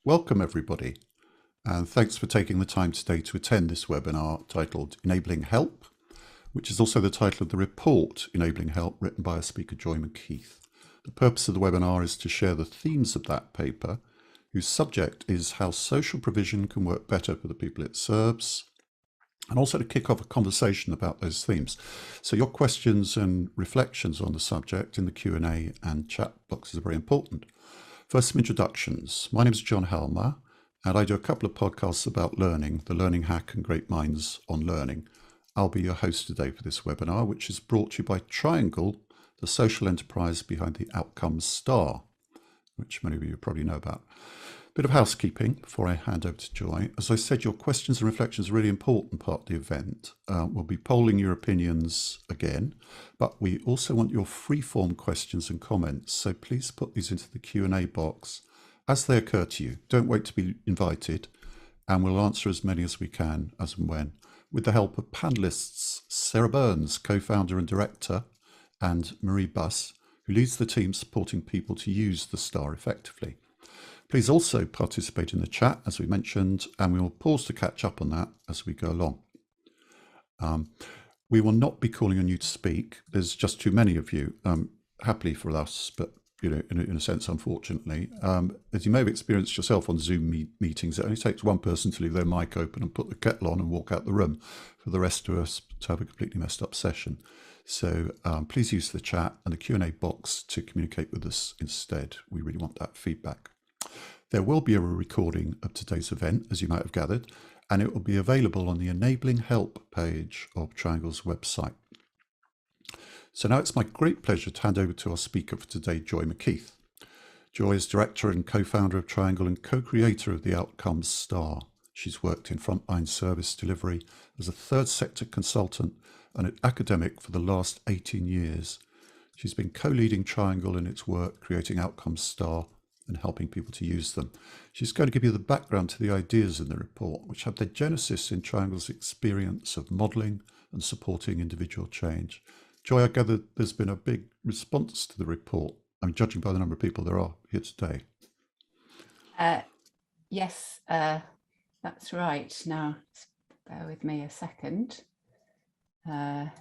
Welcome everybody, and thanks for taking the time today to attend this webinar titled Enabling Help, which is also the title of the report Enabling Help written by our speaker Joy Mckeith. The purpose of the webinar is to share the themes of that paper, whose subject is how social provision can work better for the people it serves, and also to kick off a conversation about those themes. So your questions and reflections on the subject in the Q&A and chat boxes are very important. First, some introductions. My name is John Helmer, and I do a couple of podcasts about learning, the Learning Hack and Great Minds on Learning. I'll be your host today for this webinar, which is brought to you by Triangle, the social enterprise behind the Outcomes Star, which many of you probably know about. Bit of housekeeping before I hand over to Joy. As I said, your questions and reflections are a really important part of the event. We'll be polling your opinions again, but we also want your free-form questions and comments, so please put these into the Q&A box as they occur to you. Don't wait to be invited, and we'll answer as many as we can, as and when, with the help of panelists Sarah Burns, co-founder and director, and Marie Buss, who leads the team supporting people to use the STAR effectively. Please also participate in the chat, as we mentioned, and we will pause to catch up on that as we go along. We will not be calling on you to speak. There's just too many of you, happily for us, but in a sense, unfortunately. As you may have experienced yourself on Zoom meetings, it only takes one person to leave their mic open and put the kettle on and walk out the room for the rest of us to have a completely messed up session. So please use the chat and the Q&A box to communicate with us instead. We really want that feedback. There will be a recording of today's event, as you might have gathered, and it will be available on the Enabling Help page of Triangle's website. So now it's my great pleasure to hand over to our speaker for today, Joy Mckeith. Joy is director and co-founder of Triangle and co-creator of the Outcomes Star. She's worked in frontline service delivery as a third sector consultant and an academic for the last 18 years. She's been co-leading Triangle in its work creating Outcomes Star and helping people to use them. She's going to give you the background to the ideas in the report, which have their genesis in Triangle's experience of modelling and supporting individual change. Joy, I gather there's been a big response to the report. I'm judging by the number of people there are here today. Yes, that's right. Now, bear with me a second. Yes,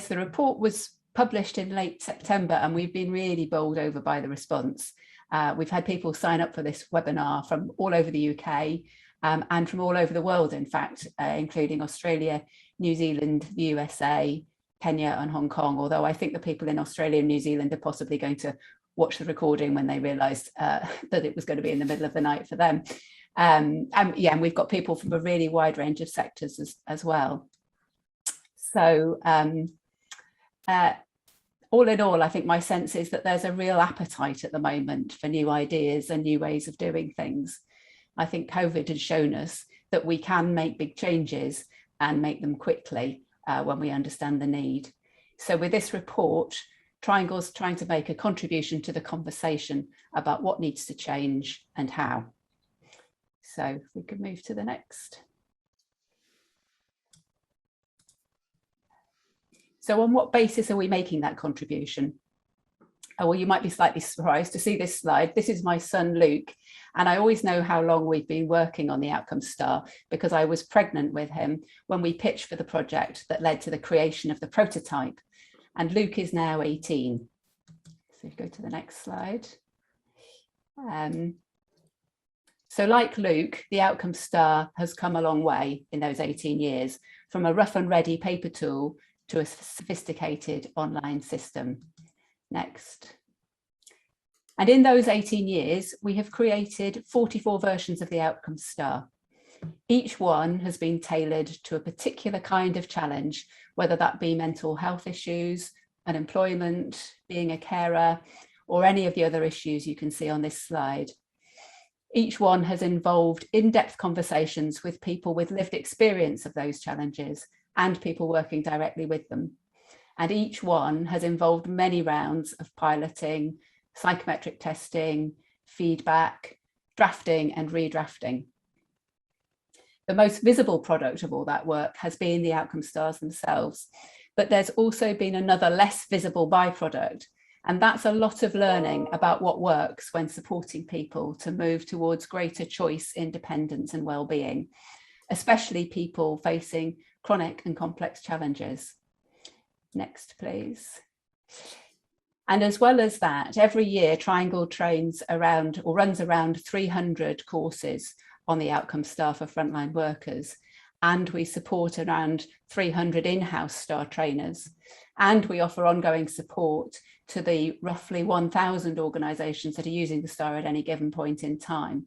the report was published in late September, and we've been really bowled over by the response. We've had people sign up for this webinar from all over the UK and from all over the world, in fact, including Australia, New Zealand, the USA, Kenya and Hong Kong, although I think the people in Australia and New Zealand are possibly going to watch the recording when they realised that it was going to be in the middle of the night for them. And we've got people from a really wide range of sectors as well. So all in all, I think my sense is that there's a real appetite at the moment for new ideas and new ways of doing things. I think COVID has shown us that we can make big changes and make them quickly when we understand the need. So with this report, Triangle's trying to make a contribution to the conversation about what needs to change and how. So if we could move to the next. So on what basis are we making that contribution? Oh, well, you might be slightly surprised to see this slide. This is my son, Luke, and I always know how long we've been working on the Outcomes Star because I was pregnant with him when we pitched for the project that led to the creation of the prototype. And Luke is now 18. So if you go to the next slide. So like Luke, the Outcomes Star has come a long way in those 18 years, from a rough and ready paper tool to a sophisticated online system. Next. And in those 18 years, we have created 44 versions of the Outcomes Star. Each one has been tailored to a particular kind of challenge, whether that be mental health issues, unemployment, being a carer, or any of the other issues you can see on this slide. Each one has involved in-depth conversations with people with lived experience of those challenges and people working directly with them. And each one has involved many rounds of piloting, psychometric testing, feedback, drafting and redrafting. The most visible product of all that work has been the Outcome Stars themselves, but there's also been another less visible byproduct, And that's a lot of learning about what works when supporting people to move towards greater choice, independence and well-being, especially people facing chronic and complex challenges. Next, please. And as well as that, every year Triangle trains around or runs around 300 courses on the outcome star for frontline workers. And we support around 300 in-house star trainers. And we offer ongoing support to the roughly 1,000 organisations that are using the star at any given point in time.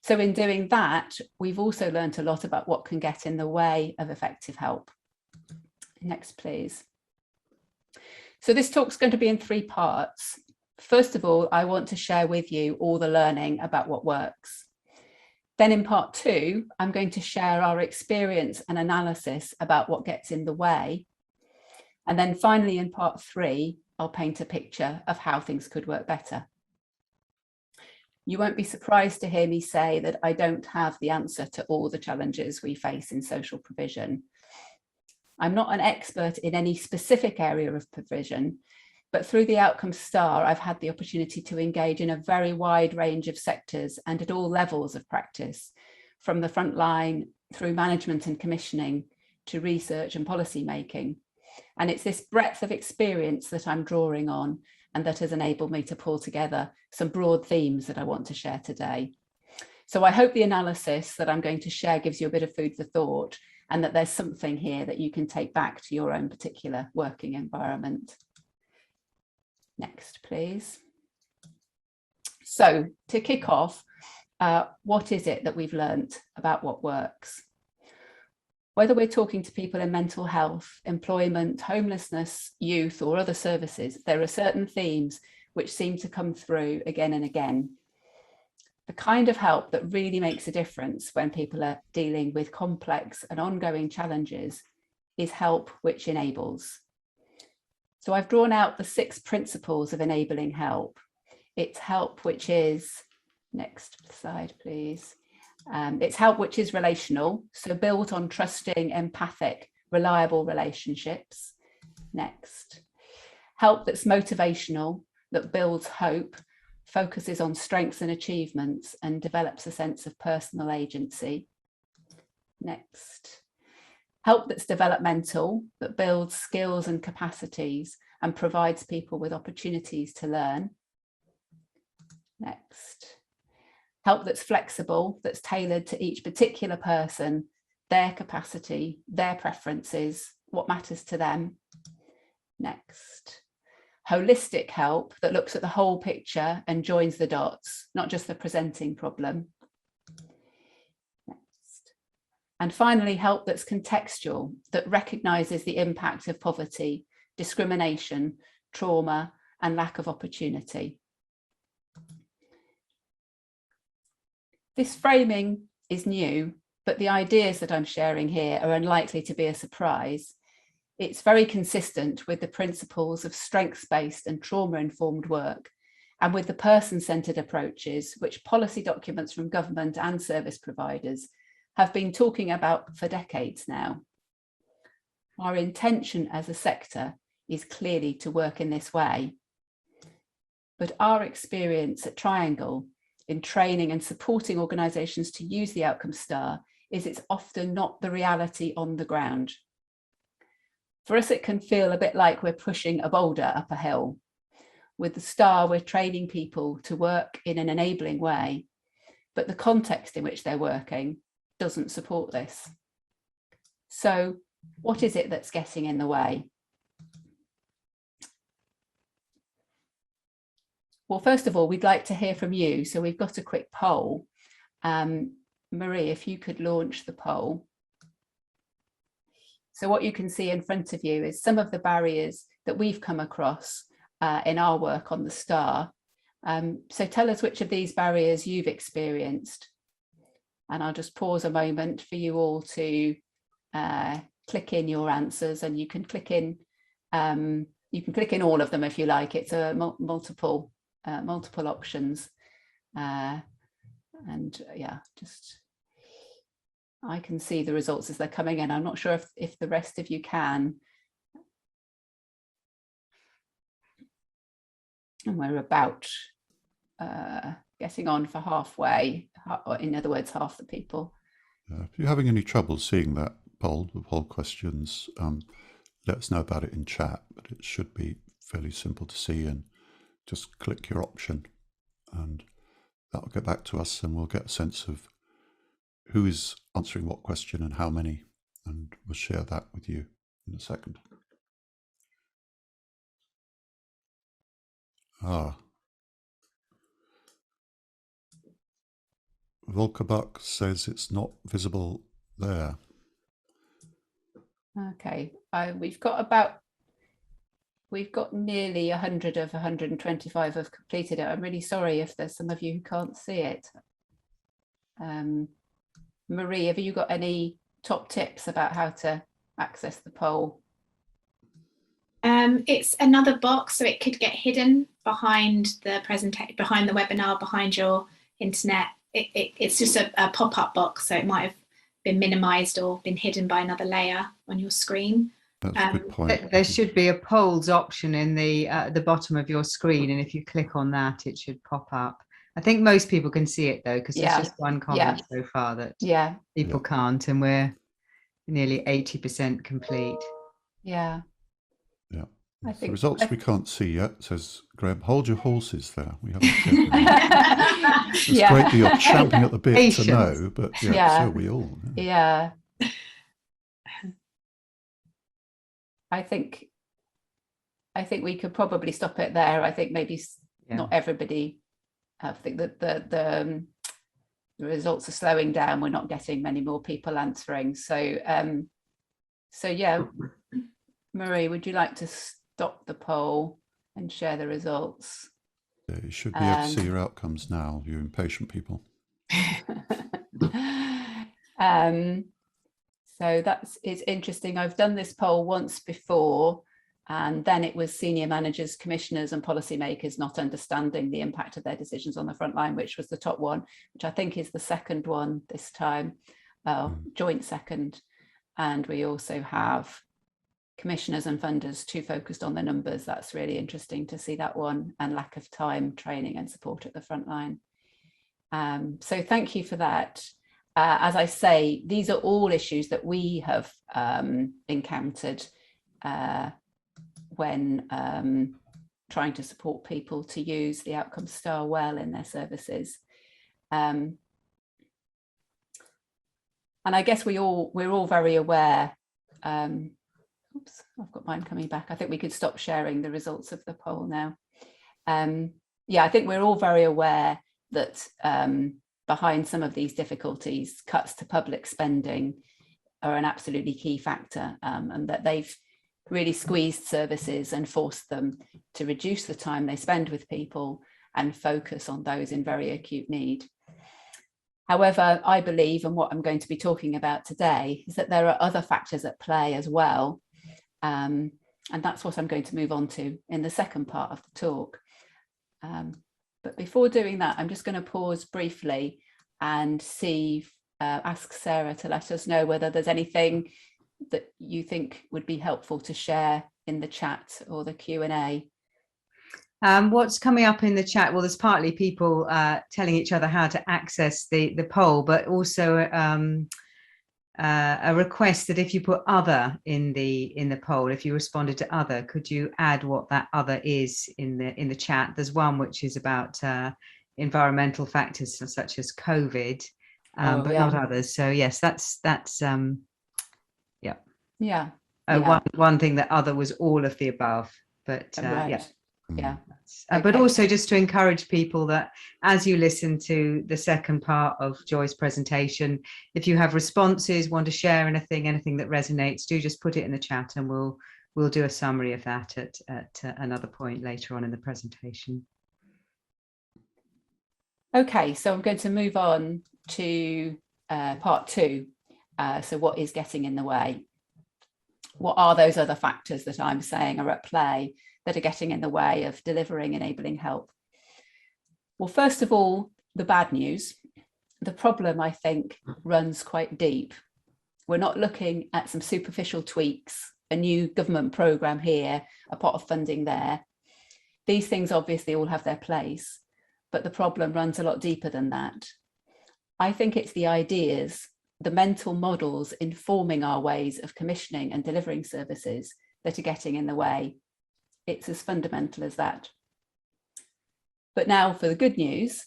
So in doing that, we've also learned a lot about what can get in the way of effective help. Next, please. So this talk's going to be in 3 parts. First of all, I want to share with you all the learning about what works. Then in part 2, I'm going to share our experience and analysis about what gets in the way. And then finally in part 3, I'll paint a picture of how things could work better. You won't be surprised to hear me say that I don't have the answer to all the challenges we face in social provision. I'm not an expert in any specific area of provision, but through the Outcome Star, I've had the opportunity to engage in a very wide range of sectors and at all levels of practice, from the front line through management and commissioning to research and policy making. And it's this breadth of experience that I'm drawing on and that has enabled me to pull together some broad themes that I want to share today. So I hope the analysis that I'm going to share gives you a bit of food for thought and that there's something here that you can take back to your own particular working environment. Next, please. So to kick off, what is it that we've learnt about what works? Whether we're talking to people in mental health, employment, homelessness, youth, or other services, there are certain themes which seem to come through again and again. The kind of help that really makes a difference when people are dealing with complex and ongoing challenges is help which enables. So I've drawn out the 6 principles of enabling help. It's help which is, next slide, please. It's help which is relational, so built on trusting, empathic, reliable relationships. Next. Help that's motivational, that builds hope, focuses on strengths and achievements, and develops a sense of personal agency. Next. Help that's developmental, that builds skills and capacities and provides people with opportunities to learn. Next. Help that's flexible, that's tailored to each particular person, their capacity, their preferences, what matters to them. Next. Holistic help that looks at the whole picture and joins the dots, not just the presenting problem. Next. And finally, help that's contextual, that recognises the impact of poverty, discrimination, trauma, and lack of opportunity. This framing is new, but the ideas that I'm sharing here are unlikely to be a surprise. It's very consistent with the principles of strengths-based and trauma-informed work, and with the person-centred approaches which policy documents from government and service providers have been talking about for decades now. Our intention as a sector is clearly to work in this way, but our experience at Triangle in training and supporting organisations to use the Outcome Star is it's often not the reality on the ground. For us, it can feel a bit like we're pushing a boulder up a hill. With the Star, we're training people to work in an enabling way, but the context in which they're working doesn't support this. So what is it that's getting in the way? Well, first of all, we'd like to hear from you. So we've got a quick poll. Marie, if you could launch the poll. So what you can see in front of you is some of the barriers that we've come across in our work on the Star. So tell us which of these barriers you've experienced. And I'll just pause a moment for you all to click in your answers, and you can click in all of them if you like. It's a multiple options, and yeah, just I can see the results as they're coming in. I'm not sure if the rest of you can. And we're about getting on for halfway, or in other words, half the people. If you're having any trouble seeing that poll, the poll questions, let us know about it in chat, but it should be fairly simple to see, and just click your option and that'll get back to us and we'll get a sense of who is answering what question and how many, and we'll share that with you in a second. Volkerbach says it's not visible there. Okay, we've got nearly 100 of 125 have completed it. I'm really sorry if there's some of you who can't see it. Marie, have you got any top tips about how to access the poll? It's another box, so it could get hidden behind the presentation, behind the webinar, behind your internet. It's just a pop-up box, so it might have been minimized or been hidden by another layer on your screen. That's a good point. There should be a polls option in the bottom of your screen, and if you click on that, it should pop up. I think most people can see it though, because there's just one comment so far that people can't, and we're nearly 80% complete. Yeah. Yeah. I think the results we can't see yet, says Graham. Hold your horses there. We haven't said it's great that you're champing at the bit to know, but so we all. Yeah. I think we could probably stop it there. I think maybe not everybody. I think that the results are slowing down. We're not getting many more people answering. So yeah, Marie, would you like to stop the poll and share the results? Yeah, you should be able to see your outcomes now, you impatient people. So it's interesting. I've done this poll once before, and then it was senior managers, commissioners and policymakers not understanding the impact of their decisions on the front line, which was the top one, which I think is the second one this time, joint second. And we also have commissioners and funders too focused on the numbers. That's really interesting to see that one, and lack of time, training and support at the front line. So thank you for that. As I say, these are all issues that we have encountered when trying to support people to use the outcome star well in their services. And I guess we're all very aware. Oops, I've got mine coming back. I think we could stop sharing the results of the poll now. Yeah, I think we're all very aware that behind some of these difficulties, cuts to public spending are an absolutely key factor, and that they've really squeezed services and forced them to reduce the time they spend with people and focus on those in very acute need. However, I believe, and what I'm going to be talking about today, is that there are other factors at play as well. And that's what I'm going to move on to in the second part of the talk. But before doing that, I'm just going to pause briefly and ask Sarah to let us know whether there's anything that you think would be helpful to share in the chat or the Q&A. What's coming up in the chat? Well, there's partly people telling each other how to access the poll, but also a request that if you put other in the poll, if you responded to other, could you add what that other is in the chat? There's one which is about environmental factors such as COVID, but not others. So yes, that's one thing. That other was all of the above, but right. Yeah. But also just to encourage people that as you listen to the second part of Joy's presentation, if you have responses, want to share anything that resonates, do just put it in the chat, and we'll do a summary of that at another point later on in the presentation. Okay, so I'm going to move on to part two. So what is getting in the way? What are those other factors that I'm saying are at play that are getting in the way of delivering enabling help? Well, first of all, the bad news. The problem, I think, runs quite deep. We're not looking at some superficial tweaks, a new government programme here, a pot of funding there. These things obviously all have their place, but the problem runs a lot deeper than that. I think it's the ideas, the mental models informing our ways of commissioning and delivering services that are getting in the way. It's as fundamental as that. But now for the good news,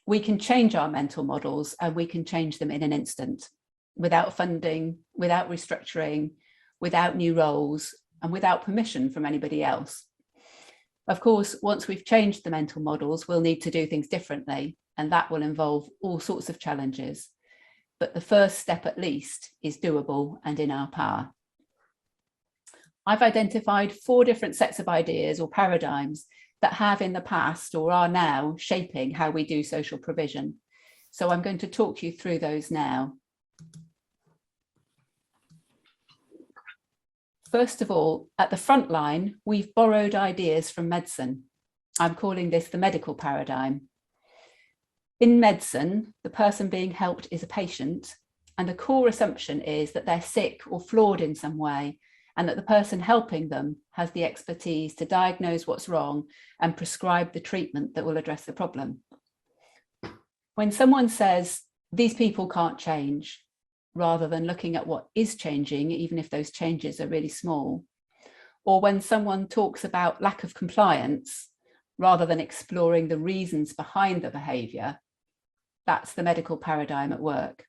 we can change our mental models and we can change them in an instant, without funding, without restructuring, without new roles, and without permission from anybody else. Of course, once we've changed the mental models, we'll need to do things differently, and that will involve all sorts of challenges. But the first step, at least, is doable and in our power. I've identified 4 different sets of ideas or paradigms that have in the past or are now shaping how we do social provision. So I'm going to talk you through those now. First of all, at the front line, we've borrowed ideas from medicine. I'm calling this the medical paradigm. In medicine, the person being helped is a patient, and the core assumption is that they're sick or flawed in some way, and that the person helping them has the expertise to diagnose what's wrong and prescribe the treatment that will address the problem. When someone says, these people can't change, rather than looking at what is changing, even if those changes are really small, or when someone talks about lack of compliance, rather than exploring the reasons behind the behaviour, that's the medical paradigm at work.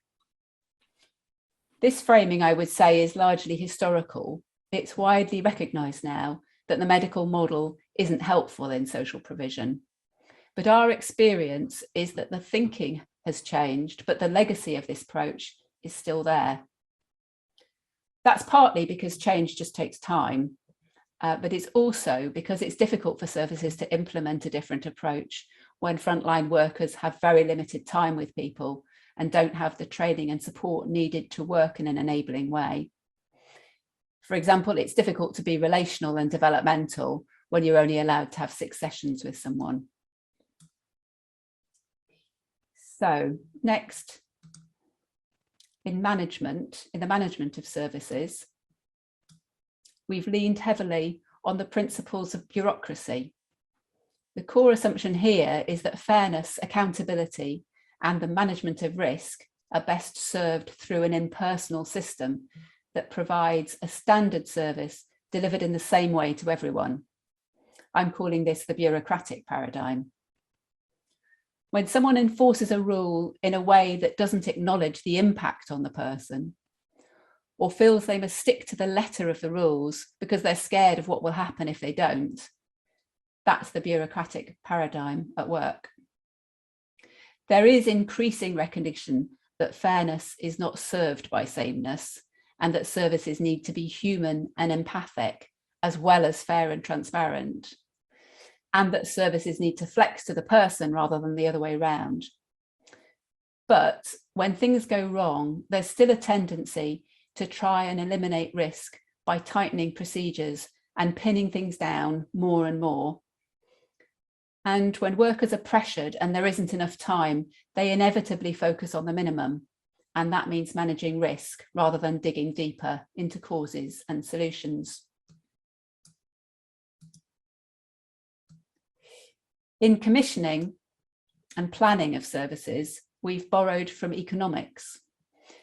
This framing, I would say, is largely historical. It's widely recognised now that the medical model isn't helpful in social provision. But our experience is that the thinking has changed, but the legacy of this approach is still there. That's partly because change just takes time, but it's also because it's difficult for services to implement a different approach when frontline workers have very limited time with people and don't have the training and support needed to work in an enabling way. For example, it's difficult to be relational and developmental when you're only allowed to have 6 sessions with someone. So next, in the management of services, we've leaned heavily on the principles of bureaucracy. The core assumption here is that fairness, accountability, and the management of risk are best served through an impersonal system that provides a standard service delivered in the same way to everyone. I'm calling this the bureaucratic paradigm. When someone enforces a rule in a way that doesn't acknowledge the impact on the person, or feels they must stick to the letter of the rules because they're scared of what will happen if they don't, that's the bureaucratic paradigm at work. There is increasing recognition that fairness is not served by sameness, and that services need to be human and empathic, as well as fair and transparent, and that services need to flex to the person rather than the other way around. But when things go wrong, there's still a tendency to try and eliminate risk by tightening procedures and pinning things down more and more. And when workers are pressured and there isn't enough time, they inevitably focus on the minimum. And that means managing risk rather than digging deeper into causes and solutions. In commissioning and planning of services, we've borrowed from economics.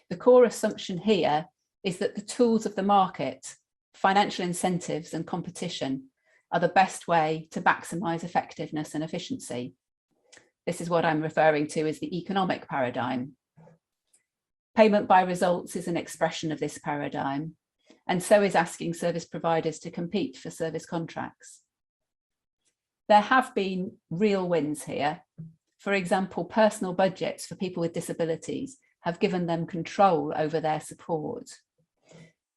The core assumption here is that the tools of the market, financial incentives and competition, are the best way to maximise effectiveness and efficiency. This is what I'm referring to as the economic paradigm. Payment by results is an expression of this paradigm, and so is asking service providers to compete for service contracts. There have been real wins here. For example, personal budgets for people with disabilities have given them control over their support.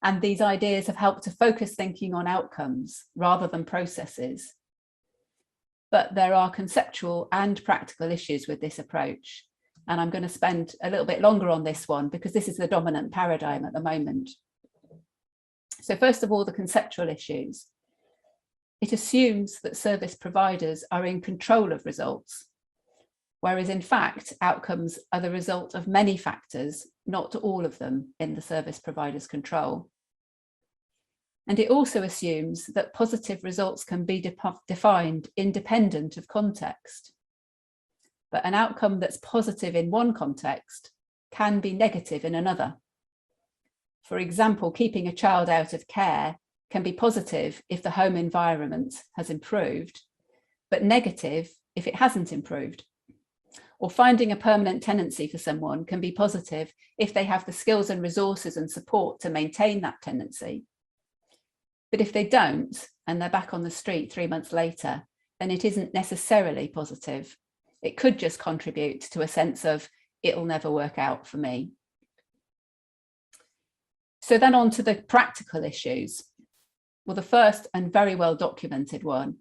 And these ideas have helped to focus thinking on outcomes rather than processes. But there are conceptual and practical issues with this approach. And I'm going to spend a little bit longer on this one because this is the dominant paradigm at the moment. So first of all, the conceptual issues. It assumes that service providers are in control of results, whereas in fact, outcomes are the result of many factors, not all of them in the service provider's control. And it also assumes that positive results can be defined independent of context. But an outcome that's positive in one context can be negative in another. For example, keeping a child out of care can be positive if the home environment has improved, but negative if it hasn't improved. Or finding a permanent tenancy for someone can be positive if they have the skills and resources and support to maintain that tenancy. But if they don't, and they're back on the street 3 months later, then it isn't necessarily positive. It could just contribute to a sense of, it'll never work out for me. So then on to the practical issues. Well, the first and very well documented one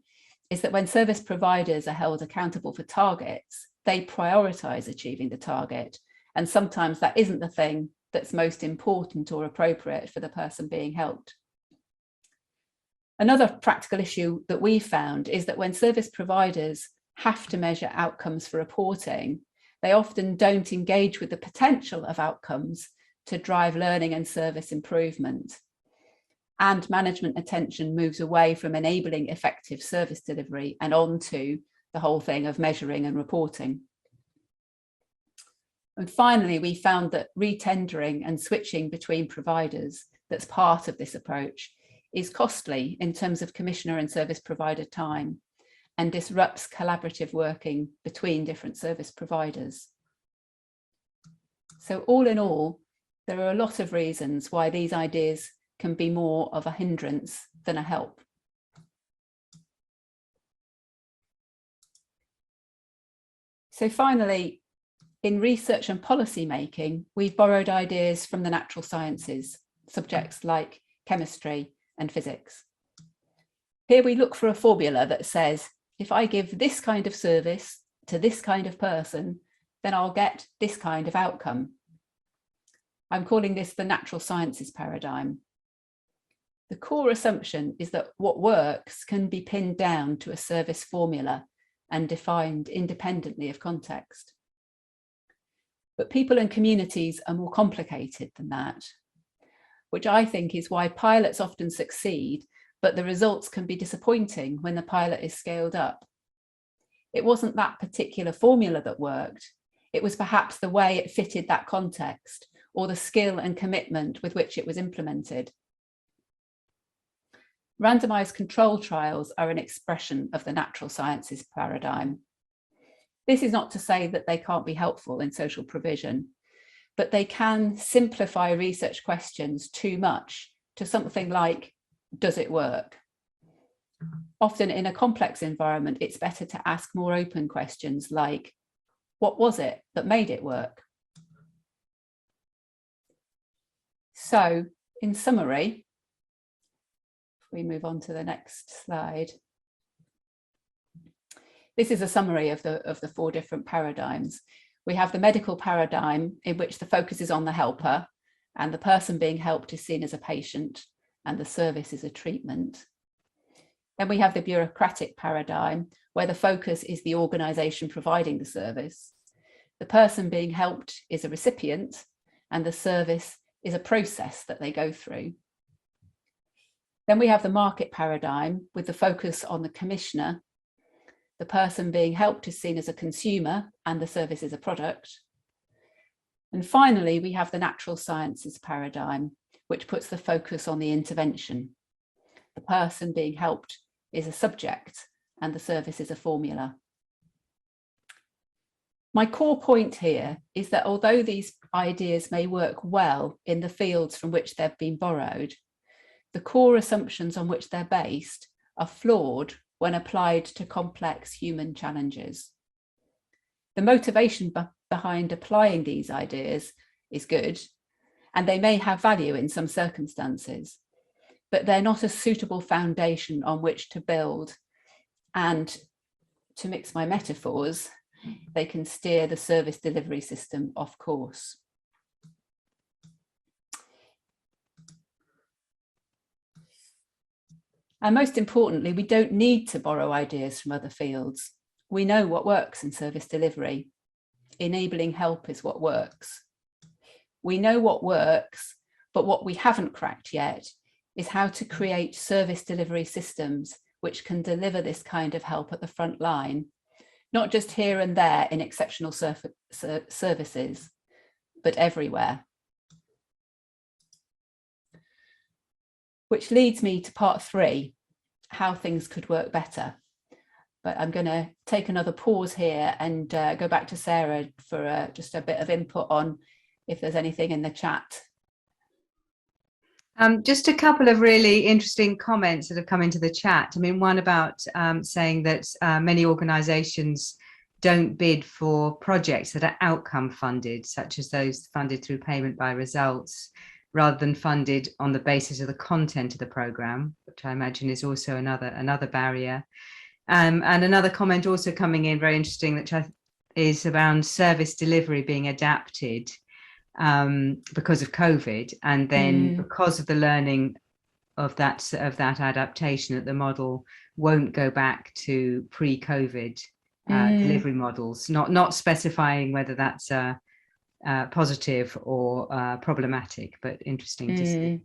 is that when service providers are held accountable for targets, they prioritise achieving the target. And sometimes that isn't the thing that's most important or appropriate for the person being helped. Another practical issue that we found is that when service providers have to measure outcomes for reporting, they often don't engage with the potential of outcomes to drive learning and service improvement. And management attention moves away from enabling effective service delivery and onto the whole thing of measuring and reporting. And finally, we found that retendering and switching between providers that's part of this approach is costly in terms of commissioner and service provider time and disrupts collaborative working between different service providers. So all in all, there are a lot of reasons why these ideas can be more of a hindrance than a help. So finally, in research and policy making, we've borrowed ideas from the natural sciences, subjects like chemistry and physics. Here we look for a formula that says, if I give this kind of service to this kind of person, then I'll get this kind of outcome. I'm calling this the natural sciences paradigm. The core assumption is that what works can be pinned down to a service formula and defined independently of context. But people and communities are more complicated than that, which I think is why pilots often succeed, but the results can be disappointing when the pilot is scaled up. It wasn't that particular formula that worked. It was perhaps the way it fitted that context or the skill and commitment with which it was implemented. Randomized control trials are an expression of the natural sciences paradigm. This is not to say that they can't be helpful in social provision, but they can simplify research questions too much to something like, does it work? Often in a complex environment, it's better to ask more open questions like, what was it that made it work? So in summary, if we move on to the next slide, this is a summary of the four different paradigms. We have the medical paradigm, in which the focus is on the helper and the person being helped is seen as a patient and the service is a treatment. Then we have the bureaucratic paradigm, where the focus is the organisation providing the service. The person being helped is a recipient and the service is a process that they go through. Then we have the market paradigm, with the focus on the commissioner. The person being helped is seen as a consumer and the service is a product. And finally, we have the natural sciences paradigm, which puts the focus on the intervention. The person being helped is a subject and the service is a formula. My core point here is that although these ideas may work well in the fields from which they've been borrowed, the core assumptions on which they're based are flawed when applied to complex human challenges. The motivation behind applying these ideas is good, and they may have value in some circumstances, but they're not a suitable foundation on which to build. And to mix my metaphors, they can steer the service delivery system off course. And most importantly, we don't need to borrow ideas from other fields. We know what works in service delivery. Enabling help is what works. We know what works, but what we haven't cracked yet is how to create service delivery systems which can deliver this kind of help at the front line, not just here and there in exceptional services, but everywhere. Which leads me to part 3, how things could work better. But I'm going to take another pause here and go back to Sarah for just a bit of input on if there's anything in the chat. Just a couple of really interesting comments that have come into the chat. I mean, one about saying that many organisations don't bid for projects that are outcome funded, such as those funded through payment by results, rather than funded on the basis of the content of the programme, which I imagine is also another barrier. And another comment also coming in, very interesting, which is around service delivery being adapted because of COVID, and then because of the learning of that adaptation, that the model won't go back to pre-COVID delivery models, not specifying whether that's positive or problematic, but interesting to see.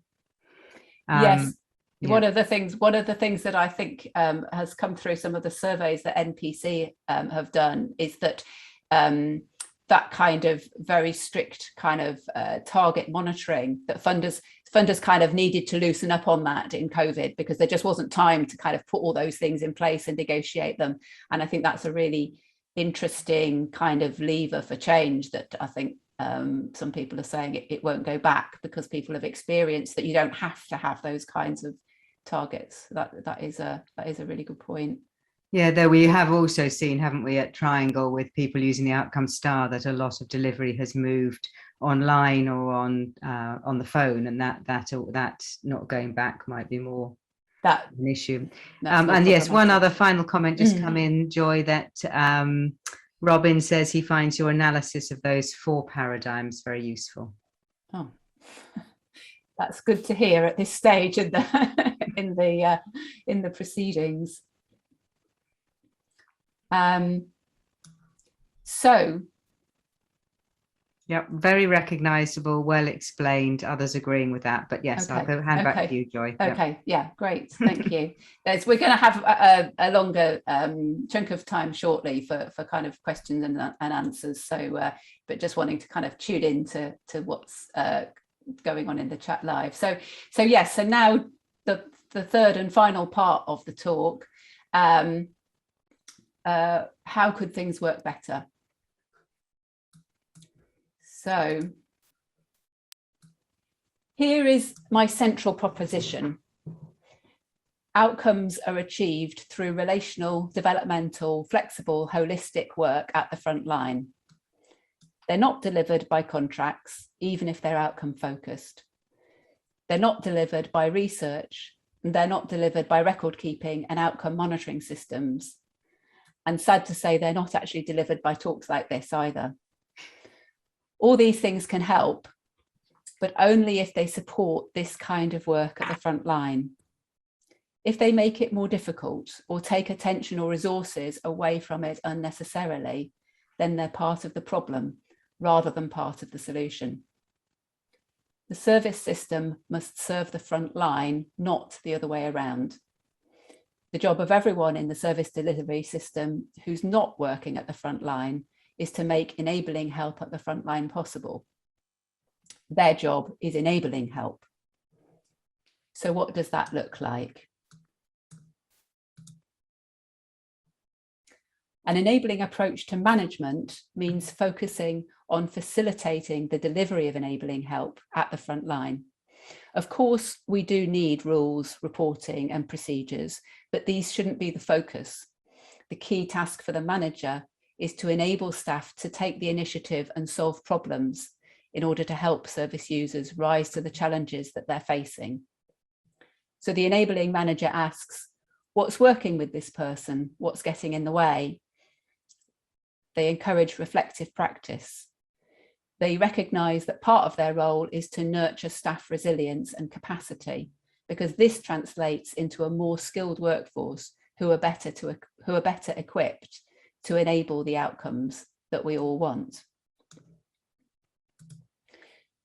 Yes. Yeah. One of the things that I think has come through some of the surveys that NPC have done is that that kind of very strict kind of target monitoring, that funders kind of needed to loosen up on that in COVID, because there just wasn't time to kind of put all those things in place and negotiate them. And I think that's a really interesting kind of lever for change that I think some people are saying it won't go back, because people have experienced that you don't have to have those kinds of targets. That is a really good point. Yeah, though we have also seen, haven't we, at Triangle, with people using the outcome star, that a lot of delivery has moved online or on the phone, and that not going back might be more an issue. And yes, one other final comment just come in, Joy, that Robin says he finds your analysis of those 4 paradigms very useful. Oh, that's good to hear at this stage in the in the proceedings. So yeah, very recognizable, well explained, others agreeing with that, but yes, okay. I'll go hand back to you, Joy. Okay, yeah, great, thank you. We're going to have a longer chunk of time shortly for kind of questions and answers, so but just wanting to kind of tune in to what's going on in the chat live. So yes, so now the third and final part of the talk, how could things work better? So here is my central proposition. Outcomes are achieved through relational, developmental, flexible, holistic work at the front line. They're not delivered by contracts, even if they're outcome focused. They're not delivered by research, and they're not delivered by record keeping and outcome monitoring systems. And sad to say, they're not actually delivered by talks like this either. All these things can help, but only if they support this kind of work at the front line. If they make it more difficult or take attention or resources away from it unnecessarily, then they're part of the problem rather than part of the solution. The service system must serve the front line, not the other way around. The job of everyone in the service delivery system who's not working at the front line is to make enabling help at the front line possible. Their job is enabling help. So what does that look like? An enabling approach to management means focusing on facilitating the delivery of enabling help at the front line. Of course, we do need rules, reporting and procedures, but these shouldn't be the focus. The key task for the manager is to enable staff to take the initiative and solve problems in order to help service users rise to the challenges that they're facing. So the enabling manager asks, what's working with this person? What's getting in the way? They encourage reflective practice. They recognise that part of their role is to nurture staff resilience and capacity, because this translates into a more skilled workforce who are better equipped to enable the outcomes that we all want.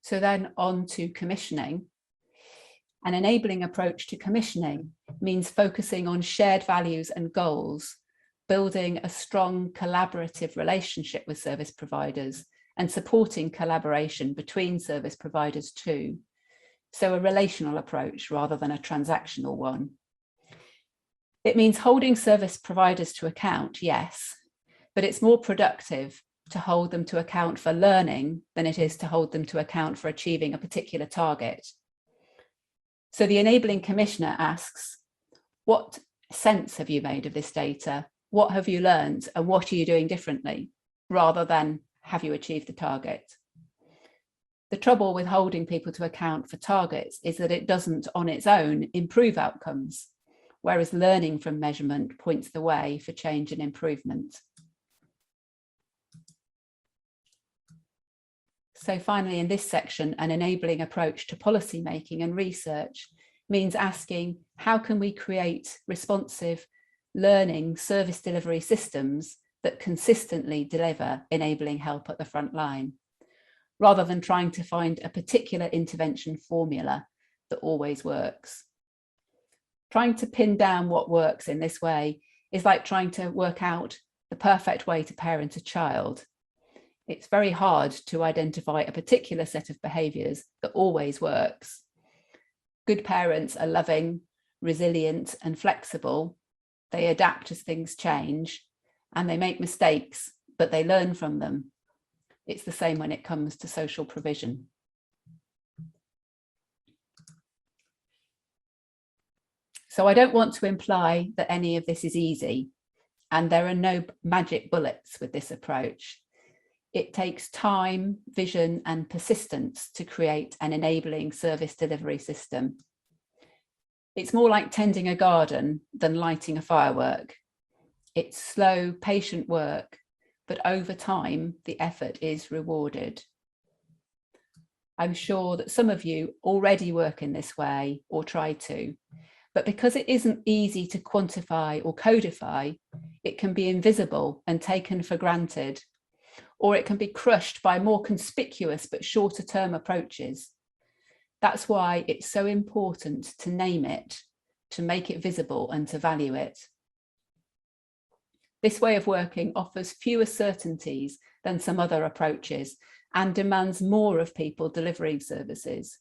So then on to commissioning. An enabling approach to commissioning means focusing on shared values and goals, building a strong collaborative relationship with service providers and supporting collaboration between service providers too. So a relational approach rather than a transactional one. It means holding service providers to account, yes, but it's more productive to hold them to account for learning than it is to hold them to account for achieving a particular target. So the enabling commissioner asks, what sense have you made of this data? What have you learned and what are you doing differently? Rather than, have you achieved the target? The trouble with holding people to account for targets is that it doesn't on its own improve outcomes, whereas learning from measurement points the way for change and improvement. So finally, in this section, an enabling approach to policy making and research means asking, how can we create responsive learning service delivery systems that consistently deliver enabling help at the front line, rather than trying to find a particular intervention formula that always works. Trying to pin down what works in this way is like trying to work out the perfect way to parent a child. It's very hard to identify a particular set of behaviours that always works. Good parents are loving, resilient and flexible. They adapt as things change and they make mistakes, but they learn from them. It's the same when it comes to social provision. So I don't want to imply that any of this is easy, and there are no magic bullets with this approach. It takes time, vision, and persistence to create an enabling service delivery system. It's more like tending a garden than lighting a firework. It's slow, patient work, but over time, the effort is rewarded. I'm sure that some of you already work in this way or try to, but because it isn't easy to quantify or codify, it can be invisible and taken for granted, or it can be crushed by more conspicuous but shorter term approaches. That's why it's so important to name it, to make it visible and to value it. This way of working offers fewer certainties than some other approaches and demands more of people delivering services.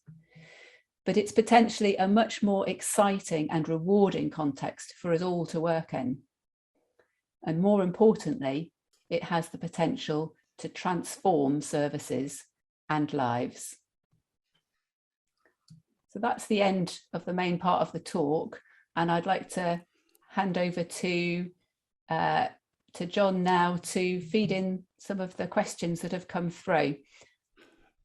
But it's potentially a much more exciting and rewarding context for us all to work in. And more importantly, it has the potential to transform services and lives. So that's the end of the main part of the talk. And I'd like to hand over to John now to feed in some of the questions that have come through.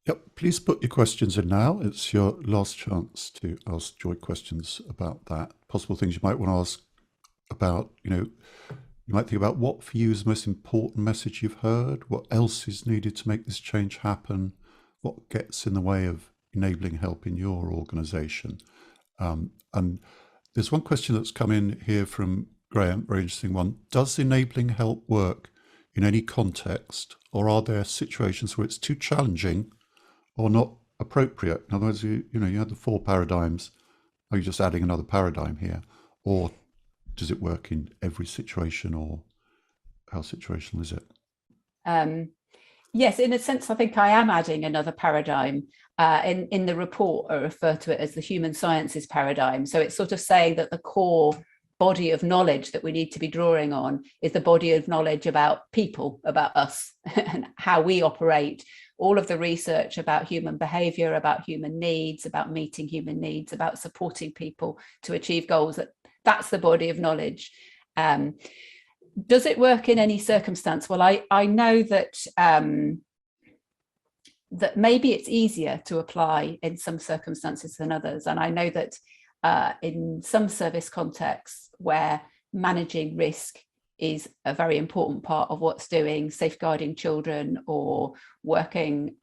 Yep, please put your questions in now. It's your last chance to ask Joy questions about that. Possible things you might want to ask about, you might think about what for you is the most important message you've heard, what else is needed to make this change happen, what gets in the way of enabling help in your organisation. And there's one question that's come in here from Graham, very interesting one. Does enabling help work in any context, or are there situations where it's too challenging or not appropriate? In other words, you had the 4 paradigms. Are you just adding another paradigm here? Or does it work in every situation, or how situational is it? Yes, in a sense, I think I am adding another paradigm. In the report, I refer to it as the human sciences paradigm. So it's sort of saying that the core body of knowledge that we need to be drawing on is the body of knowledge about people, about us, and how we operate. All of the research about human behavior, about human needs, about meeting human needs, about supporting people to achieve goals, that's the body of knowledge. Does it work in any circumstance? Well, I know that that maybe it's easier to apply in some circumstances than others. And I know that in some service contexts where managing risk is a very important part of what's doing, safeguarding children or working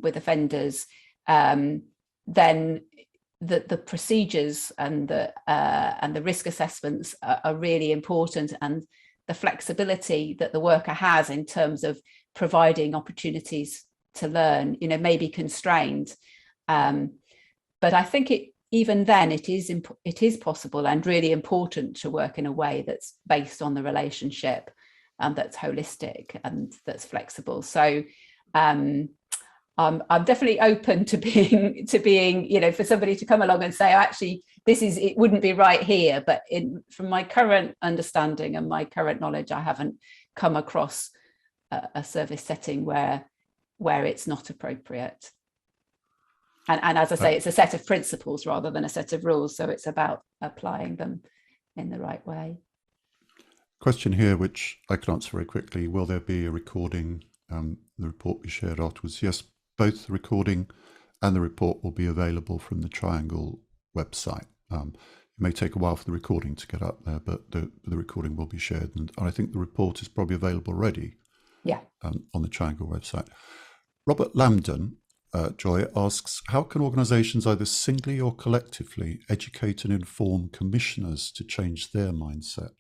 with offenders, then the procedures and the risk assessments are really important, and the flexibility that the worker has in terms of providing opportunities to learn, may be constrained. But I think even then, it is possible and really important to work in a way that's based on the relationship, and that's holistic and that's flexible. So I'm definitely open to being, you know, for somebody to come along and say, oh, actually, it wouldn't be right here. But from my current understanding and my current knowledge, I haven't come across a service setting where it's not appropriate. And as I say, it's a set of principles rather than a set of rules. So it's about applying them in the right way. Question here, which I can answer very quickly. Will there be a recording? The report we shared afterwards? Yes, both the recording and the report will be available from the Triangle website. It may take a while for the recording to get up there, but the recording will be shared. And I think the report is probably available already. Yeah. On the Triangle website. Robert Lambden, Joy, asks, how can organisations either singly or collectively educate and inform commissioners to change their mindset?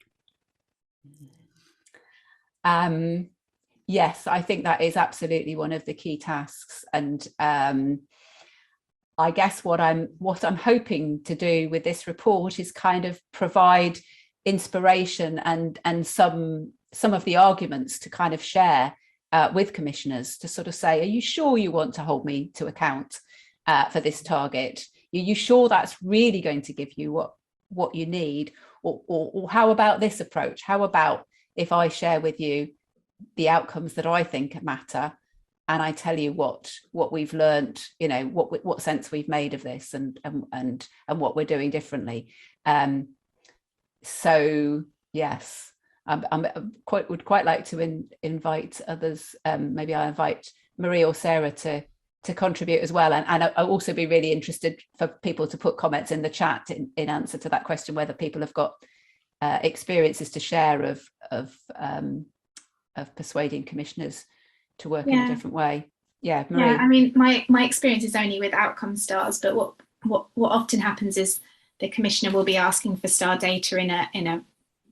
Yes, I think that is absolutely one of the key tasks. And I guess what I'm hoping to do with this report is kind of provide inspiration and some of the arguments to kind of share with commissioners, to sort of say, are you sure you want to hold me to account for this target? Are you sure that's really going to give you what you need? Or how about this approach? How about if I share with you the outcomes that I think matter, and I tell you what we've learned, you know, what sense we've made of this, and what we're doing differently. So yes, would quite like to invite others. Maybe I'll invite Marie or Sarah to contribute as well, and I'll also be really interested for people to put comments in the chat in answer to that question, whether people have got experiences to share of persuading commissioners to work in a different way. Yeah, Marie. Yeah, I mean, my experience is only with outcome stars, but what often happens is the commissioner will be asking for star data in a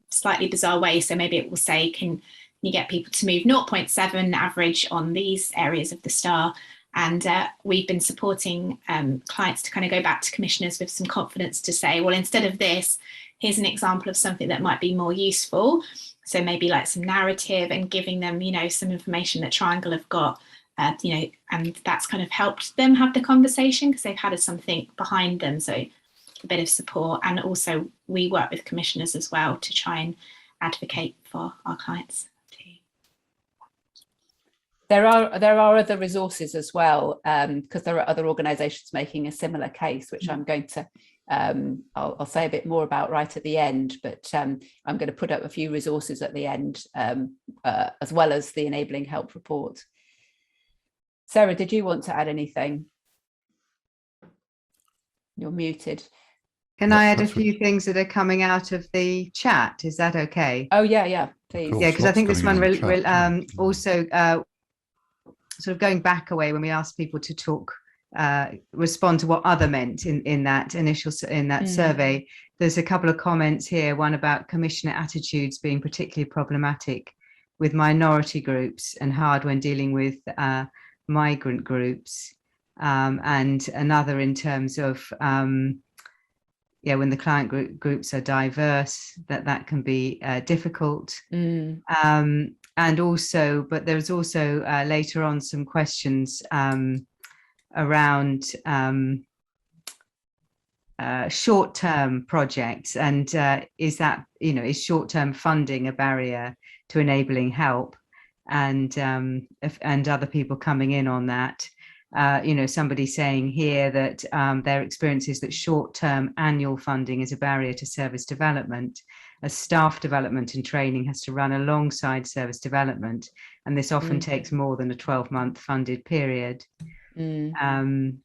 slightly bizarre way. So maybe it will say, can you get people to move 0.7 average on these areas of the star? And we've been supporting clients to kind of go back to commissioners with some confidence to say, well, instead of this, here's an example of something that might be more useful. So maybe like some narrative, and giving them, you know, some information that Triangle have got, you know, and that's kind of helped them have the conversation because they've had something behind them. So a bit of support. And also we work with commissioners as well to try and advocate for our clients too. There are other resources as well, because there are other organisations making a similar case, which I'm going to I'll say a bit more about right at the end, but I'm going to put up a few resources at the end, as well as the Enabling Help report. Sarah, did you want to add anything? You're muted. Can I add a few things that are coming out of the chat? Is that okay? Oh yeah, please. Yeah, because I think this one will also sort of going back away when we asked people to talk, respond to what other meant in that initial survey. There's a couple of comments here, one about commissioner attitudes being particularly problematic with minority groups and hard when dealing with migrant groups, and another in terms of when the client groups are diverse, that can be difficult. And also, but there's also later on some questions around short-term projects, and is that, you know, is short-term funding a barrier to enabling help, and other people coming in on that. You know, somebody saying here that their experience is that short-term annual funding is a barrier to service development, as staff development and training has to run alongside service development, and this often takes more than a 12-month funded period. And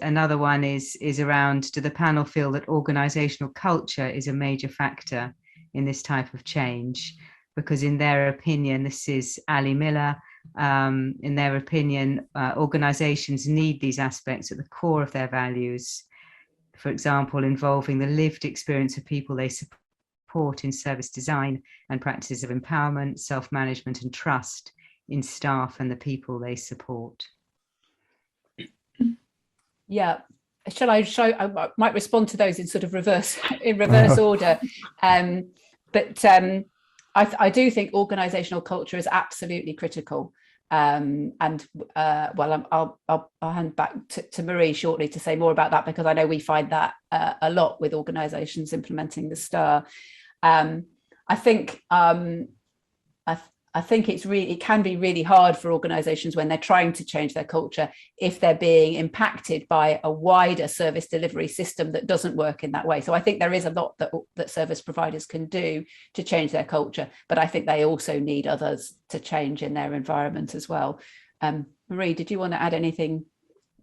another one is around, do the panel feel that organizational culture is a major factor in this type of change? Because in their opinion, this is Ali Miller, in their opinion, organizations need these aspects at the core of their values. For example, involving the lived experience of people they support in service design and practices of empowerment, self-management and trust in staff and the people they support. Yeah. Shall I show? I might respond to those in sort of reverse order. I do think organisational culture is absolutely critical. I'll hand back to Marie shortly to say more about that, because I know we find that a lot with organisations implementing the STAR. I think it can be really hard for organisations when they're trying to change their culture if they're being impacted by a wider service delivery system that doesn't work in that way. So I think there is a lot that service providers can do to change their culture, but I think they also need others to change in their environment as well. Marie, did you want to add anything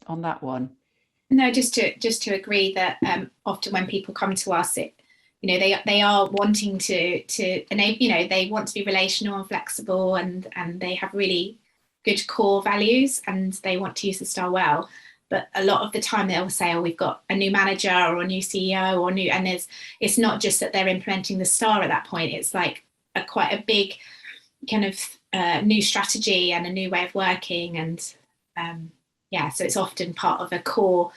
on that one? No, just to agree that often when people come to us, they are wanting to enable, they want to be relational and flexible, and they have really good core values, and they want to use the STAR well. But a lot of the time they'll say, oh, we've got a new manager or a new CEO and it's not just that they're implementing the STAR at that point. It's like quite a big kind of new strategy and a new way of working. And so it's often part of a core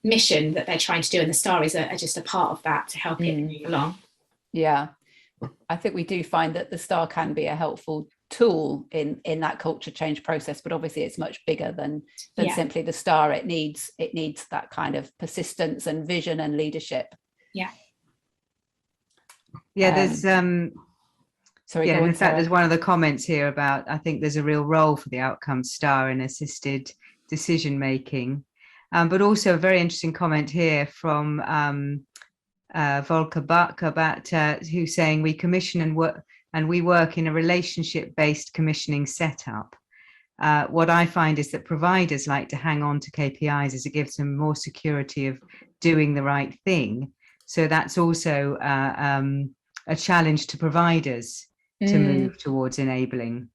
mission that they're trying to do, and the STAR is just a part of that to help it move along. Yeah, I think we do find that the STAR can be a helpful tool in that culture change process, but obviously it's much bigger than simply the STAR. It needs that kind of persistence and vision and leadership. There's in fact Sarah. there's one of the comments here about, I think there's a real role for the outcome STAR in assisted decision making. But also a very interesting comment here from Volker Buck about who's saying we commission and we work in a relationship-based commissioning setup. What I find is that providers like to hang on to KPIs as it gives them more security of doing the right thing. So that's also a challenge to providers to move towards enabling.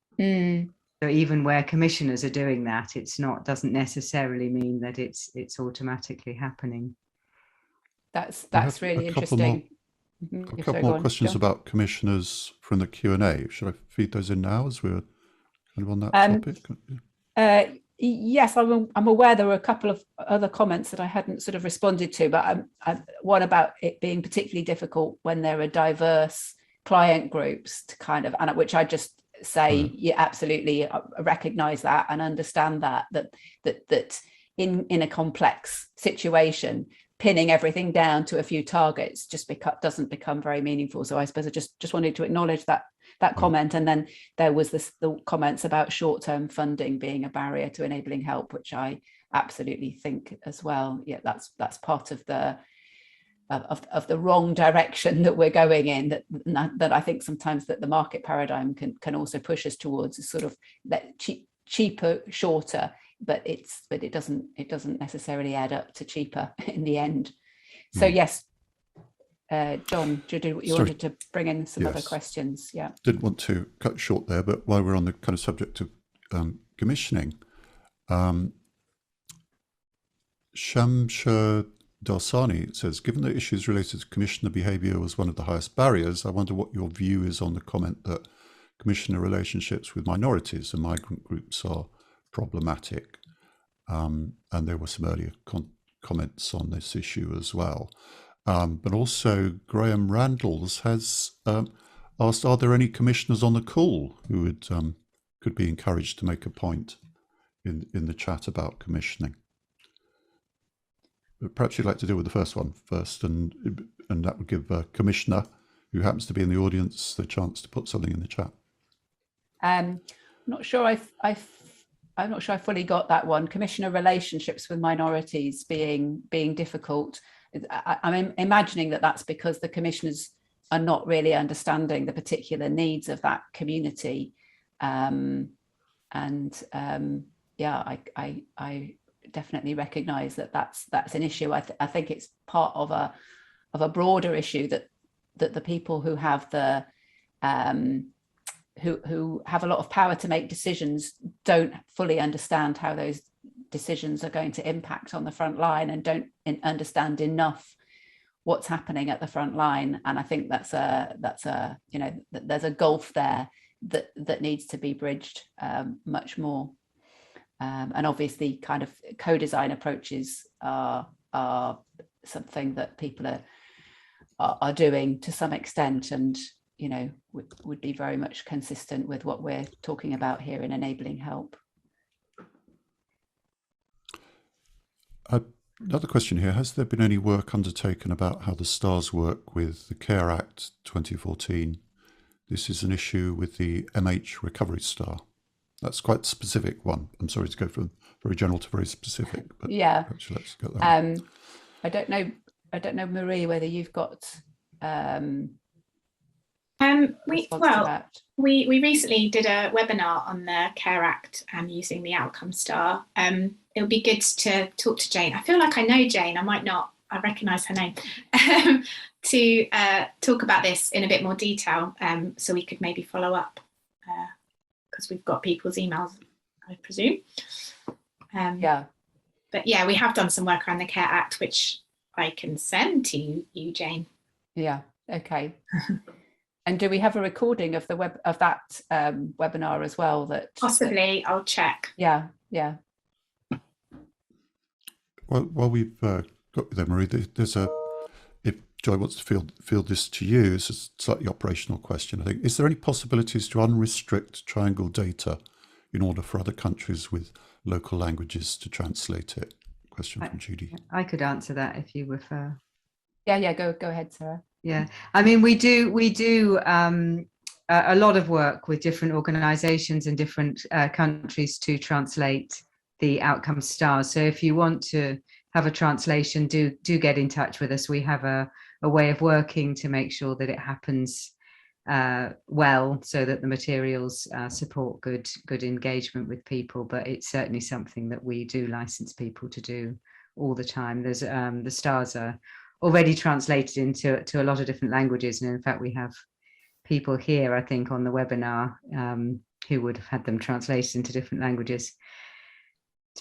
So even where commissioners are doing that, doesn't necessarily mean that it's automatically happening. That's really interesting. A couple more questions, John, about commissioners from the Q&A. Should I feed those in now as we're kind of on that topic? Yes, I'm aware there were a couple of other comments that I hadn't sort of responded to, but one about it being particularly difficult when there are diverse client groups to kind of, and which I just say, absolutely recognize that and understand that in a complex situation, pinning everything down to a few targets doesn't become very meaningful. So I suppose I just wanted to acknowledge that comment. And then there was the comments about short-term funding being a barrier to enabling help, which I absolutely think as well. Yeah, that's part of the wrong direction that we're going in, that I think sometimes that the market paradigm can also push us towards, is sort of that cheaper, shorter, but it doesn't necessarily add up to cheaper in the end. So yes, John, you wanted to bring in some other questions. Yeah, didn't want to cut short there, but while we're on the kind of subject of commissioning, Shamsha Darsani says, given that issues related to commissioner behaviour was one of the highest barriers, I wonder what your view is on the comment that commissioner relationships with minorities and migrant groups are problematic. And there were some earlier comments on this issue as well. But also Graham Randalls has asked, are there any commissioners on the call who could be encouraged to make a point in the chat about commissioning? But perhaps you'd like to deal with the first one first, and that would give a commissioner who happens to be in the audience the chance to put something in the chat. I'm not sure I fully got that one. Commissioner relationships with minorities being difficult. I'm imagining that's because the commissioners are not really understanding the particular needs of that community. I definitely recognise that's an issue. I think it's part of a broader issue that the people who have who have a lot of power to make decisions don't fully understand how those decisions are going to impact on the front line, and don't understand enough what's happening at the front line. And I think there's a gulf there that needs to be bridged much more. And obviously kind of co-design approaches are something that people are doing to some extent, and would be very much consistent with what we're talking about here in enabling help. Another question here: has there been any work undertaken about how the stars work with the CARE Act 2014? This is an issue with the MH recovery star. That's quite a specific one. I'm sorry to go from very general to very specific, but yeah, actually let's get that. I don't know, Marie, whether you've got we recently did a webinar on the CARE Act and using the outcome star. It would be good to talk to Jane. I feel like I know Jane. I recognise her name. To talk about this in a bit more detail, so we could maybe follow up, because we've got people's emails, I presume. But yeah, we have done some work around the CARE Act, which I can send to you, Jane. Yeah. Okay. And do we have a recording of that webinar as well? That possibly, I'll check. Yeah. Well, while we've got you there, Marie, there's if Joy wants to field this to you, it's a slightly operational question, I think. Is there any possibilities to unrestrict triangle data in order for other countries with local languages to translate it? Question from Judy. I could answer that if you prefer. Yeah, go ahead, Sarah. Yeah, I mean, we do a lot of work with different organisations in different countries to translate the outcome stars. So if you want to have a translation, do get in touch with us. We have a way of working to make sure that it happens well, so that the materials support good engagement with people. But it's certainly something that we do license people to do all the time. There's the stars are already translated into a lot of different languages, and in fact we have people here, I think, on the webinar who would have had them translated into different languages.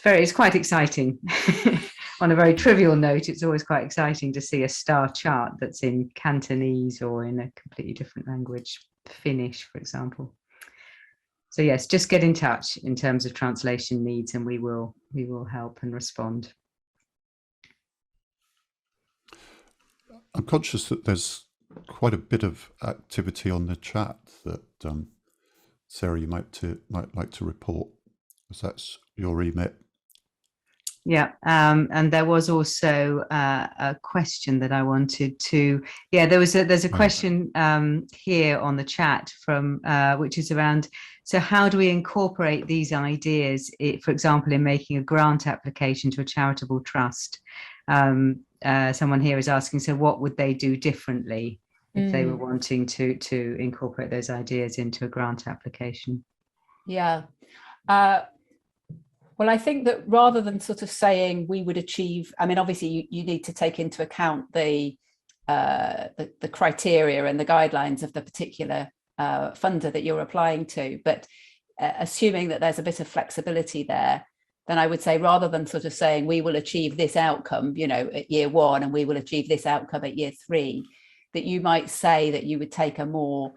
It's quite exciting. On a very trivial note, it's always quite exciting to see a star chart that's in Cantonese or in a completely different language, Finnish, for example. So yes, just get in touch in terms of translation needs, and we will help and respond. I'm conscious that there's quite a bit of activity on the chat that Sarah, you might like to report, as that's your remit. Yeah, and there was also a question that I wanted to. Yeah, there's a question here on the chat from which is around. So how do we incorporate these ideas, for example, in making a grant application to a charitable trust? Someone here is asking, so what would they do differently if they were wanting to incorporate those ideas into a grant application? Yeah. Well, I think that rather than sort of saying we would achieve, I mean, obviously you need to take into account the criteria and the guidelines of the particular funder that you're applying to, but assuming that there's a bit of flexibility there, then I would say rather than sort of saying we will achieve this outcome, at year 1 and we will achieve this outcome at year 3, that you might say that you would take a more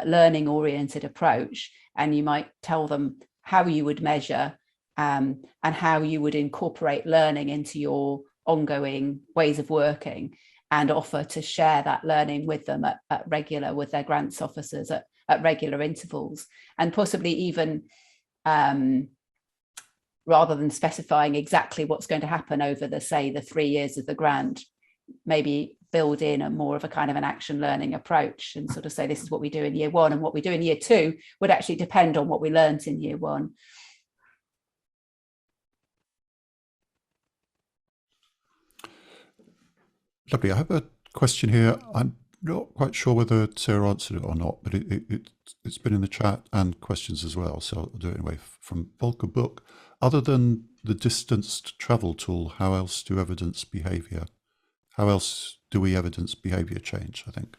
learning oriented approach, and you might tell them how you would measure and how you would incorporate learning into your ongoing ways of working, and offer to share that learning with them with their grants officers at regular intervals, and possibly even rather than specifying exactly what's going to happen over the 3 years of the grant, maybe build in a more of a kind of an action learning approach and sort of say this is what we do in year 1, and what we do in year 2 would actually depend on what we learned in year 1. Lovely. I have a question here. I'm not quite sure whether Sarah answered it or not, but it's been in the chat and questions as well, so I'll do it anyway. From Volker Book, other than the distanced travel tool, how else do we evidence behaviour change, I think?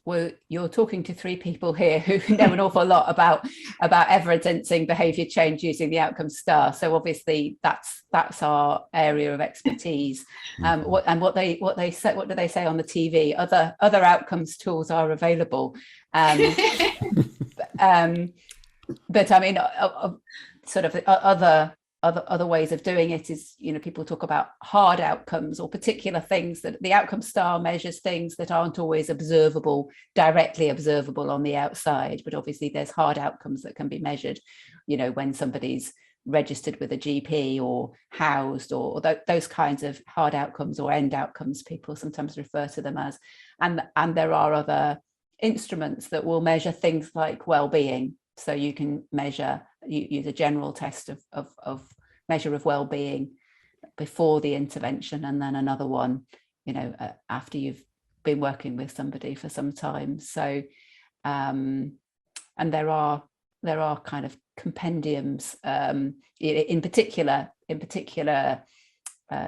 Well, you're talking to 3 people here who know an awful lot about evidencing behaviour change using the outcome star. So obviously that's our area of expertise. What do they say on the TV? Other outcomes tools are available. But I mean, sort of other ways of doing it is, people talk about hard outcomes or particular things that the outcome star measures things that aren't always directly observable on the outside. But obviously there's hard outcomes that can be measured, when somebody's registered with a GP or housed, or those kinds of hard outcomes or end outcomes, people sometimes refer to them as. And there are other instruments that will measure things like well-being. So you can use a general test of measure of well-being before the intervention, and then another one, after you've been working with somebody for some time. So, and there are kind of compendiums in particular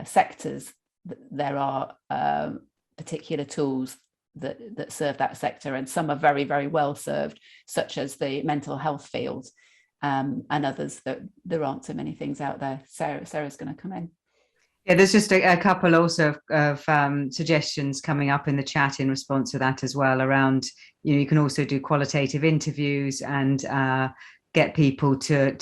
sectors. There are particular tools that serve that sector, and some are very, very well served, such as the mental health field, and others that there aren't so many things out there. Sarah's going to come in. Yeah, there's just a couple also of suggestions coming up in the chat in response to that as well, around, you can also do qualitative interviews and get people to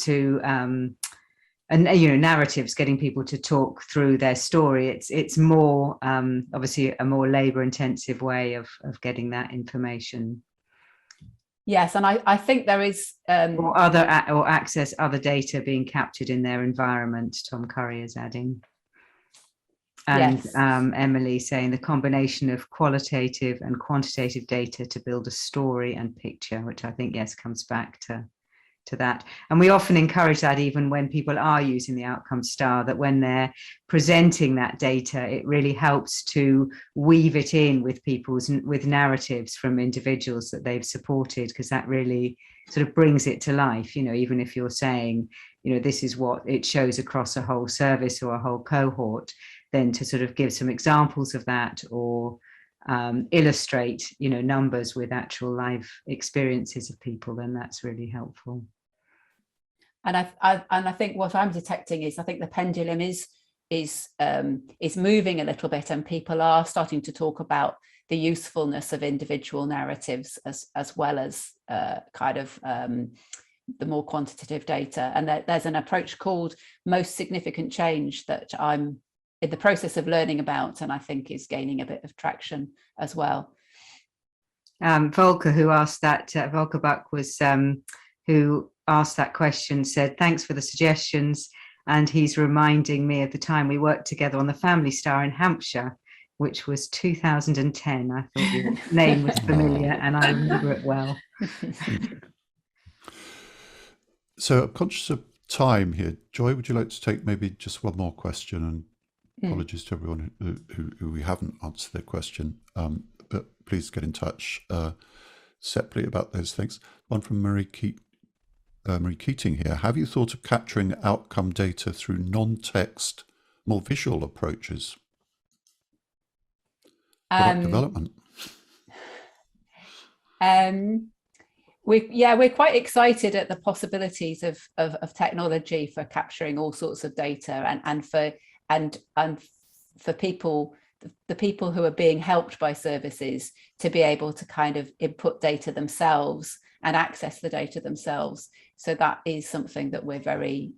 and narratives, getting people to talk through their story. It's more obviously a more labor intensive way of getting that information. Yes, and I think there is or access other data being captured in their environment. Tom Curry is adding. And yes. Emily saying the combination of qualitative and quantitative data to build a story and picture, which I think, yes, comes back to that. And we often encourage that even when people are using the outcome star, that when they're presenting that data, it really helps to weave it in with with narratives from individuals that they've supported, because that really sort of brings it to life. Even if you're saying, this is what it shows across a whole service or a whole cohort, then to sort of give some examples of that, or illustrate, numbers with actual live experiences of people, then that's really helpful. And I think what I'm detecting is, I think the pendulum is moving a little bit, and people are starting to talk about the usefulness of individual narratives as well as the more quantitative data. And there's an approach called most significant change that I'm in the process of learning about, and I think is gaining a bit of traction as well. Volker, who asked that, Volker Buck was who asked that question, said, thanks for the suggestions. And he's reminding me of the time we worked together on the Family Star in Hampshire, which was 2010. I thought your name was familiar and I remember it well. So I'm conscious of time here. Joy, would you like to take maybe just one more question? And apologies to everyone who we haven't answered their question, but please get in touch separately about those things. One from Marie Keating here. Have you thought of capturing outcome data through non-text, more visual approaches? Product development. We're quite excited at the possibilities of technology for capturing all sorts of data, and for people, the people who are being helped by services, to be able to kind of input data themselves and access the data themselves. So that is something that we're very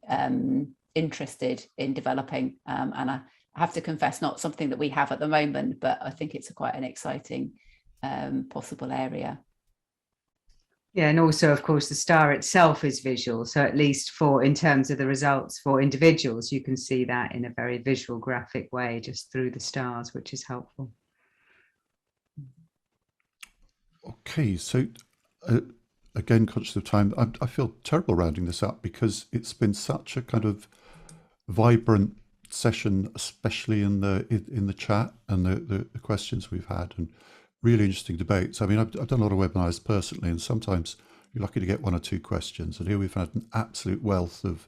interested in developing, and I have to confess, not something that we have at the moment, but I think it's quite an exciting possible area. Yeah, and also, of course, the star itself is visual. So at least in terms of the results for individuals, you can see that in a very visual, graphic way just through the stars, which is helpful. Okay, so again, conscious of time, I feel terrible rounding this up, because it's been such a kind of vibrant session, especially in the chat and the questions we've had, and really interesting debates. I mean, I've done a lot of webinars personally, and sometimes you're lucky to get one or two questions. And here we've had an absolute wealth of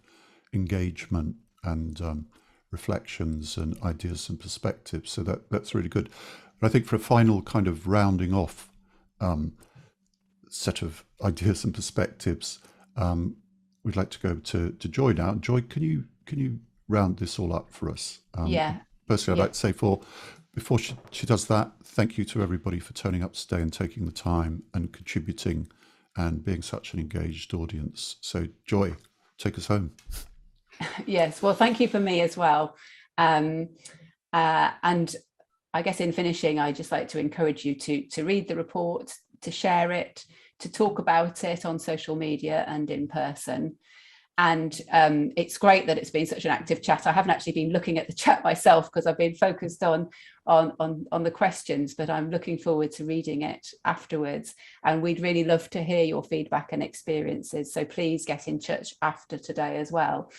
engagement and reflections and ideas and perspectives. So that's really good. And I think for a final kind of rounding off set of ideas and perspectives, we'd like to go to Joy now. Joy, can you round this all up for us? Yeah. Firstly, I'd like to say before she does that, thank you to everybody for turning up today and taking the time and contributing and being such an engaged audience. So Joy, take us home. Yes, well, thank you for me as well. And I guess in finishing, I just like to encourage you to read the report, to share it, to talk about it on social media and in person. And it's great that it's been such an active chat. I haven't actually been looking at the chat myself because I've been focused on the questions, but I'm looking forward to reading it afterwards. And we'd really love to hear your feedback and experiences. So please get in touch after today as well,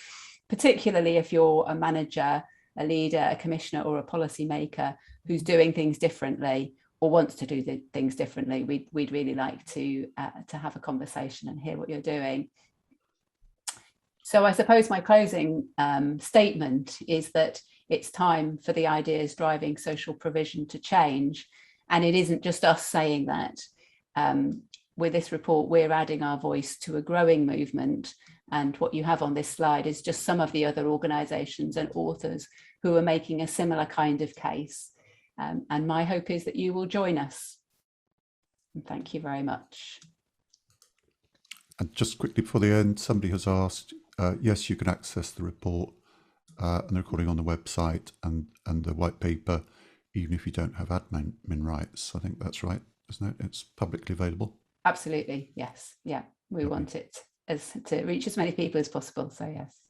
particularly if you're a manager, a leader, a commissioner, or a policy maker who's doing things differently or wants to do things differently. We'd really like to have a conversation and hear what you're doing. So I suppose my closing statement is that it's time for the ideas driving social provision to change. And it isn't just us saying that. With this report, we're adding our voice to a growing movement. And what you have on this slide is just some of the other organisations and authors who are making a similar kind of case. And my hope is that you will join us. And thank you very much. And just quickly before the end, somebody has asked, yes, you can access the report and the recording on the website and the white paper, even if you don't have admin rights. I think that's right, isn't it? It's publicly available. Absolutely, yes. Yeah, we want it to reach as many people as possible. So yes.